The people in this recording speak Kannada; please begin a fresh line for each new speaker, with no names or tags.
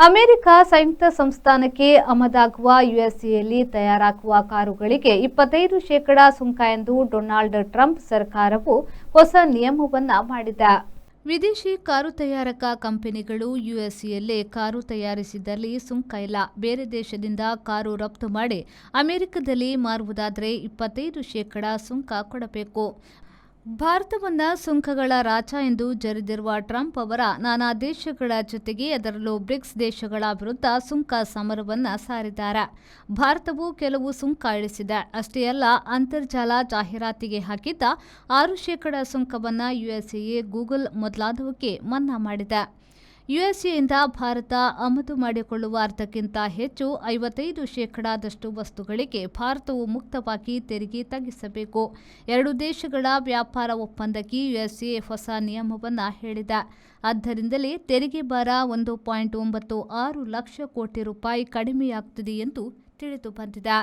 ಅಮೆರಿಕ ಸಂಯುಕ್ತ ಸಂಸ್ಥಾನಕ್ಕೆ ಆಮದಾಗುವ ಯುಎಸ್ಎಯಲ್ಲಿ ತಯಾರಾಗುವ ಕಾರುಗಳಿಗೆ 25% ಸುಂಕ ಎಂದು ಡೊನಾಲ್ಡ್ ಟ್ರಂಪ್ ಸರ್ಕಾರವು ಹೊಸ ನಿಯಮವನ್ನು ಮಾಡಿದೆ. ವಿದೇಶಿ ಕಾರು ತಯಾರಕ ಕಂಪನಿಗಳು ಯುಎಸ್ಎಯಲ್ಲೇ ಕಾರು ತಯಾರಿಸಿದಲ್ಲಿ ಸುಂಕ ಇಲ್ಲ. ಬೇರೆ ದೇಶದಿಂದ ಕಾರು ರಫ್ತು ಮಾಡಿ ಅಮೆರಿಕದಲ್ಲಿ ಮಾರುವುದಾದರೆ 25% ಸುಂಕ ಕೊಡಬೇಕು. ಭಾರತವನ್ನ ಸುಂಕಗಳ ರಾಜ ಎಂದು ಜರಿದಿರುವ ಟ್ರಂಪ್ ಅವರ ನಾನಾ ದೇಶಗಳ ಜೊತೆಗೆ ಅದರಲ್ಲೂ ಬ್ರಿಕ್ಸ್ ದೇಶಗಳ ವಿರುದ್ಧ ಸುಂಕ ಸಮರವನ್ನ ಸಾರಿದ್ದಾರೆ. ಭಾರತವು ಕೆಲವು ಸುಂಕ ಇಳಿಸಿದೆ. ಅಷ್ಟೇ ಅಲ್ಲ, ಅಂತರ್ಜಾಲ ಜಾಹೀರಾತಿಗೆ ಹಾಕಿದ್ದ 6% ಸುಂಕವನ್ನ ಯುಎಸ್ಎ, ಗೂಗಲ್ ಮೊದಲಾದವಕ್ಕೆ ಮನ್ನಾ ಮಾಡಿದೆ. ಯುಎಸ್ಎಯಿಂದ ಭಾರತ ಆಮದು ಮಾಡಿಕೊಳ್ಳುವ ಅರ್ಧಕ್ಕಿಂತ ಹೆಚ್ಚು 55% ವಸ್ತುಗಳಿಗೆ ಭಾರತವು ಮುಕ್ತವಾಗಿ ತೆರಿಗೆ ತಗ್ಗಿಸಬೇಕು. ಎರಡು ದೇಶಗಳ ವ್ಯಾಪಾರ ಒಪ್ಪಂದಕ್ಕೆ ಯುಎಸ್ಎ ಹೊಸ ನಿಯಮವನ್ನು ಹೇಳಿದೆ. ಆದ್ದರಿಂದಲೇ ತೆರಿಗೆ ಭಾರ 1.96 ಲಕ್ಷ ಕೋಟಿ ರೂಪಾಯಿ ಕಡಿಮೆಯಾಗುತ್ತದೆ ಎಂದು ತಿಳಿದು ಬಂದಿದೆ.